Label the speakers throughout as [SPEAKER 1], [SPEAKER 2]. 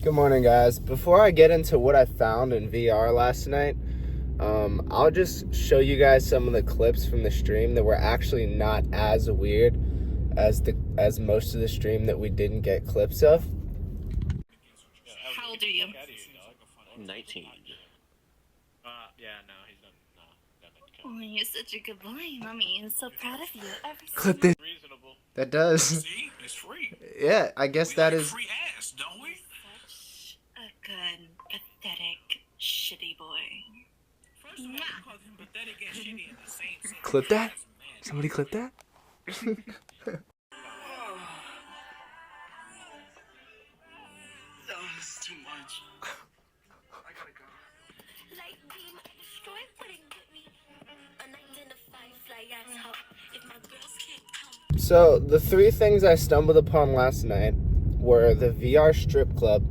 [SPEAKER 1] Good morning, guys. Before I get into what I found in VR last night, I'll just show you guys some of the clips from the stream that were actually not as weird as most of the stream that we didn't get clips of.
[SPEAKER 2] How old are you?
[SPEAKER 3] I'm 19.
[SPEAKER 2] Oh, you're such a good boy, Mommy. I'm so proud of you.
[SPEAKER 1] Clip this.
[SPEAKER 3] Reasonable.
[SPEAKER 1] That does.
[SPEAKER 4] See, it's free.
[SPEAKER 1] Yeah, I guess
[SPEAKER 4] We
[SPEAKER 1] that
[SPEAKER 4] like
[SPEAKER 1] is.
[SPEAKER 4] free ass, don't we?
[SPEAKER 2] Such a good, pathetic, shitty boy.
[SPEAKER 4] First of all, you called him pathetic and shitty in the same sentence.
[SPEAKER 1] Clip that?
[SPEAKER 4] As a man.
[SPEAKER 1] Somebody clip that?
[SPEAKER 4] Oh, this is too much. I gotta go.
[SPEAKER 5] Like beam, destroy wouldn't get me. A 9 to 5 fly ass hop. If my girls can't come.
[SPEAKER 1] So, the three things I stumbled upon last night were the VR strip club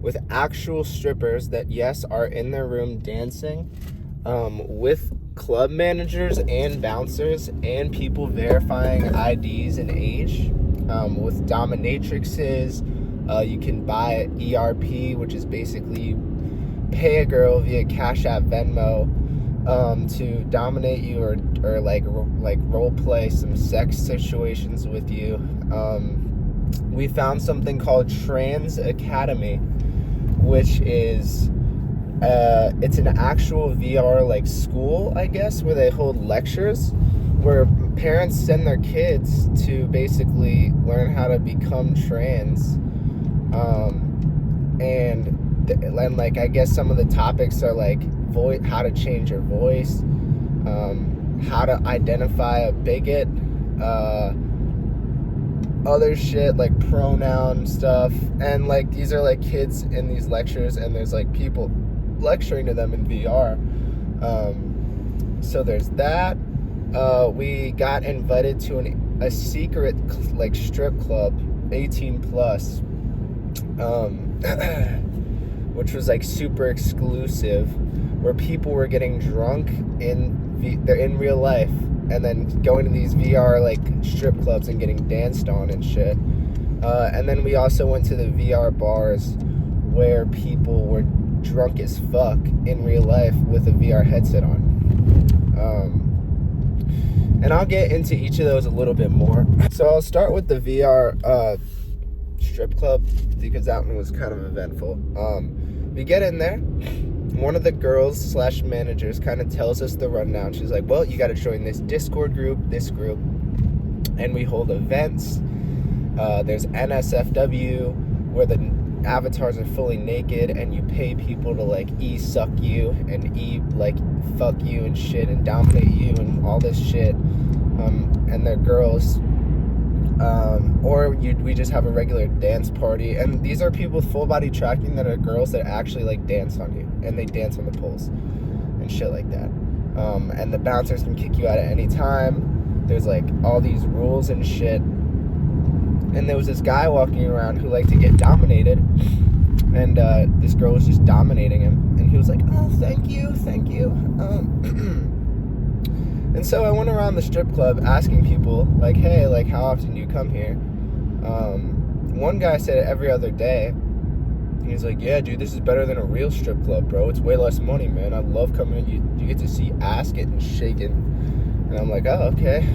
[SPEAKER 1] with actual strippers that, yes, are in their room dancing, with club managers and bouncers and people verifying IDs and age, with dominatrixes. You can buy ERP, which is basically you pay a girl via Cash App, Venmo, to dominate you or like role play some sex situations with you. We found something called Trans Academy, which is it's an actual VR like school, I guess, where they hold lectures where parents send their kids to basically learn how to become trans. And like I guess some of the topics are like how to change your voice, how to identify a bigot, other shit like pronoun stuff, and like these are like kids in these lectures, and there's like people lecturing to them in VR. So there's that. We got invited to a secret like strip club, 18 plus. Which was like super exclusive, where people were getting drunk they're in real life and then going to these VR like strip clubs and getting danced on and shit. And then we also went to the VR bars where people were drunk as fuck in real life with a VR headset on. And I'll get into each of those a little bit more. So I'll start with the VR strip club because that one was kind of eventful. We get in there. One of the girls / managers kind of tells us the rundown. She's like, well, you got to join this Discord group, and we hold events. There's NSFW where the avatars are fully naked and you pay people to like suck you and like fuck you and shit and dominate you and all this shit. And they're girls. We just have a regular dance party, and these are people with full body tracking that are girls that actually like dance on you, and they dance on the poles and shit like that. And the bouncers can kick you out at any time. There's like all these rules and shit. And there was this guy walking around who liked to get dominated, and this girl was just dominating him, and he was like, oh, thank you. And so I went around the strip club asking people, like, hey, like, how often do you come here? One guy said every other day. He's like, yeah, dude, this is better than a real strip club, bro. It's way less money, man. I love coming. You get to see ass getting shaken. And I'm like, oh, okay.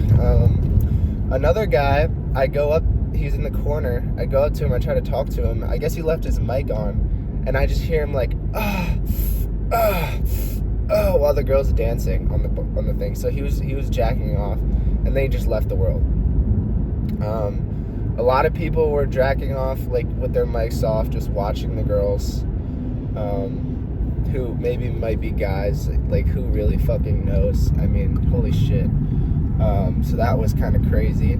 [SPEAKER 1] Another guy, I go up, he's in the corner. I go up to him, I try to talk to him. I guess he left his mic on. And I just hear him like, while the girls are dancing on the thing. So he was jacking off, and they just left the world. A lot of people were jacking off like with their mics off, just watching the girls, who maybe might be guys. Like who really fucking knows? I mean, holy shit. So that was kind of crazy.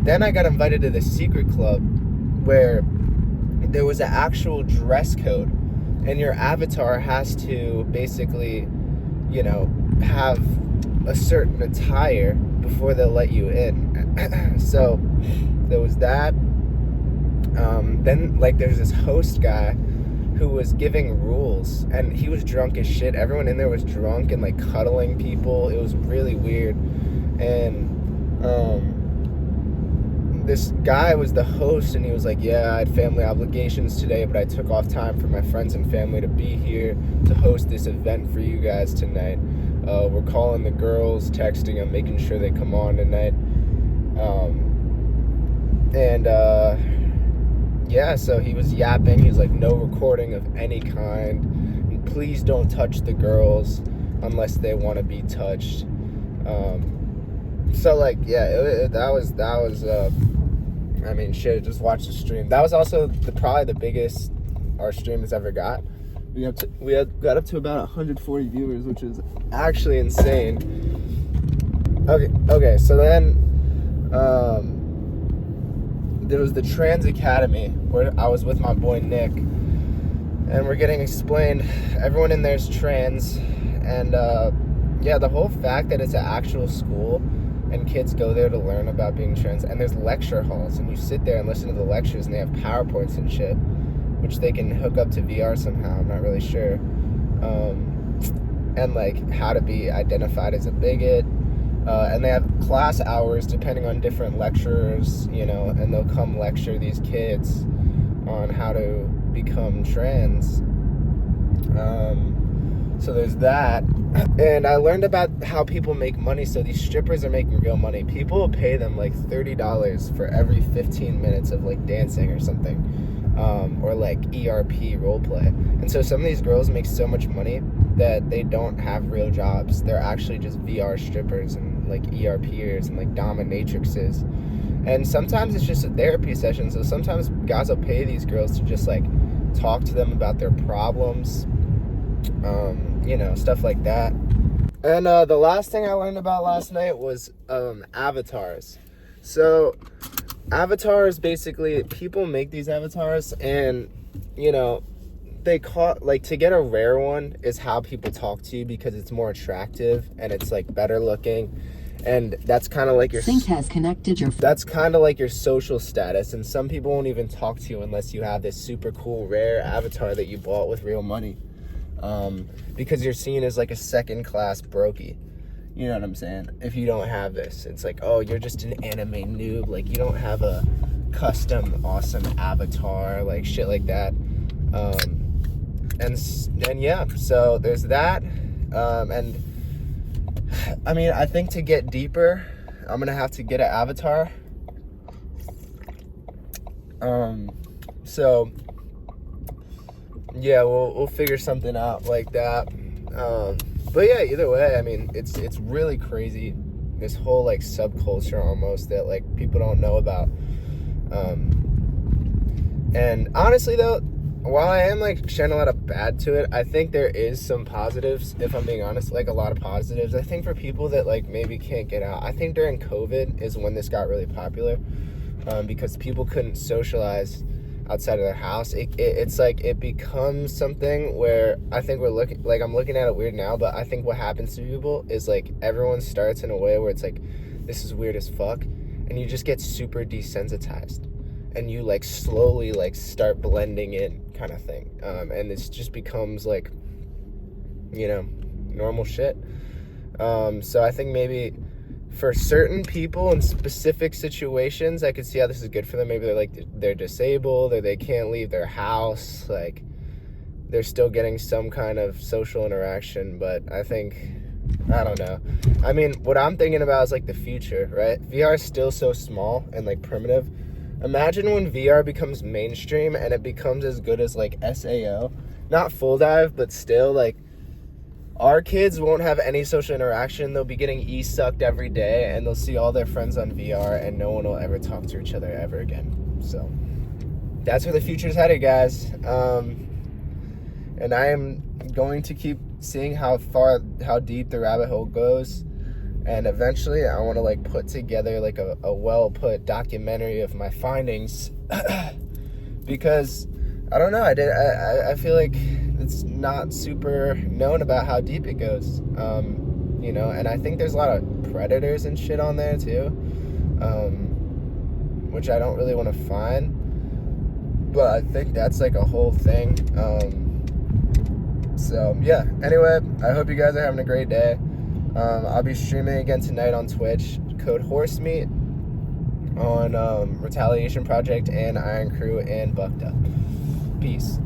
[SPEAKER 1] Then I got invited to the secret club where there was an actual dress code. And your avatar has to basically, have a certain attire before they'll let you in. So there was that. Then, like, there's this host guy who was giving rules, and he was drunk as shit. Everyone in there was drunk and, like, cuddling people. It was really weird. And this guy was the host, and he was like, yeah, I had family obligations today, but I took off time for my friends and family to be here to host this event for you guys tonight. We're calling the girls, texting them, making sure they come on tonight. Yeah, so he was yapping. He was like, no recording of any kind. And please don't touch the girls unless they want to be touched. So like, yeah, that was I mean, shit, just watch the stream. That was also probably the biggest our stream has ever got. We got up to about 140 viewers, which is actually insane. Okay, so then there was the Trans Academy where I was with my boy Nick, and we're getting explained everyone in there's trans, and yeah, the whole fact that it's an actual school and kids go there to learn about being trans, and there's lecture halls, and you sit there and listen to the lectures, and they have PowerPoints and shit, which they can hook up to VR somehow, I'm not really sure. And like how to be identified as a bigot. And they have class hours depending on different lecturers, you know, and they'll come lecture these kids on how to become trans. So there's that. And I learned about how people make money. So these strippers are making real money. People will pay them like $30 for every 15 minutes of like dancing or something. Or like ERP role play. And so some of these girls make so much money that they don't have real jobs. They're actually just VR strippers and like ERPers and like dominatrixes. And sometimes it's just a therapy session. So sometimes guys will pay these girls to just like talk to them about their problems, you know, stuff like that. And the last thing I learned about last night was avatars. So avatars, basically, people make these avatars, and, you know, they call, like, to get a rare one is how people talk to you because it's more attractive and it's, like, better looking. And that's kind of like your...
[SPEAKER 6] Sync has connected your...
[SPEAKER 1] That's kind of like your social status, and some people won't even talk to you unless you have this super cool, rare avatar that you bought with real money. Because you're seen as, like, a second-class brokey. You know what I'm saying? If you don't have this, it's like, oh, you're just an anime noob. Like, you don't have a custom awesome avatar, like shit like that. And yeah, so there's that. And I mean, I think to get deeper, I'm gonna have to get an avatar. So yeah, we'll figure something out like that. But yeah, either way, I mean, it's really crazy, this whole like subculture almost that like people don't know about. And honestly though, while I am like sharing a lot of bad to it, I think there is some positives, if I'm being honest, like a lot of positives. I think for people that like maybe can't get out, I think during COVID is when this got really popular, because people couldn't socialize outside of their house. It's like it becomes something where I think we're looking, like I'm looking at it weird now, but I think what happens to people is like everyone starts in a way where it's like, this is weird as fuck, and you just get super desensitized, and you like slowly like start blending in kind of thing, and this just becomes like, you know, normal shit. So I think maybe for certain people in specific situations, I could see how this is good for them. Maybe they're disabled, or they can't leave their house, like they're still getting some kind of social interaction. But I think, I don't know. I mean, what I'm thinking about is like the future, right? VR is still so small and like primitive. Imagine when VR becomes mainstream and it becomes as good as like SAO, not Full Dive, but still like, our kids won't have any social interaction. They'll be getting e-sucked every day, and they'll see all their friends on VR, and no one will ever talk to each other ever again. So that's where the future's headed, guys. And I am going to keep seeing how deep the rabbit hole goes. And eventually I want to like put together like a well-put documentary of my findings because I don't know, I feel like it's not super known about how deep it goes, you know, and I think there's a lot of predators and shit on there too, which I don't really want to find, but I think that's like a whole thing. So yeah, anyway, I hope you guys are having a great day. I'll be streaming again tonight on Twitch, code HorseMeat, on Retaliation Project and Iron Crew and Bucked Up. Peace.